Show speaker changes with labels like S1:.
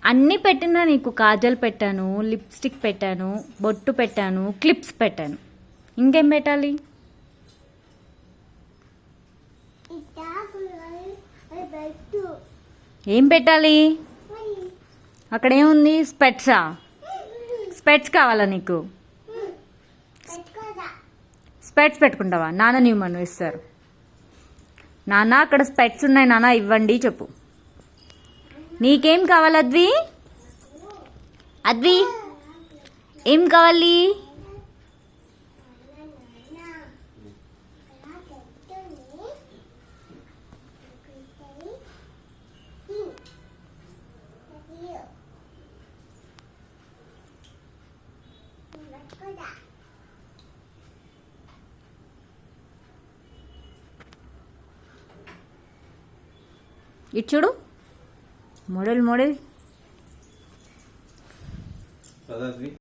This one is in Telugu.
S1: అన్నీ పెట్టినా నీకు. కాజల్ పెట్టాను, లిప్స్టిక్ పెట్టాను, బొట్టు పెట్టాను, క్లిప్స్ పెట్టాను. ఇంకేం పెట్టాలి? ఏం పెట్టాలి? అక్కడ ఏముంది? స్పెట్సా? స్పెట్స్ కావాలా నీకు? స్పెట్స్ పెట్టుకుంటావా? నాన్న నీవు ఇస్తారు. నాన్న అక్కడ స్పెట్స్ ఉన్నాయి నాన్న, ఇవ్వండి చెప్పు. నీకేం కావాలి అద్వి? అద్వి ఏం కావాలి? ఇటు చూడు, మోడల్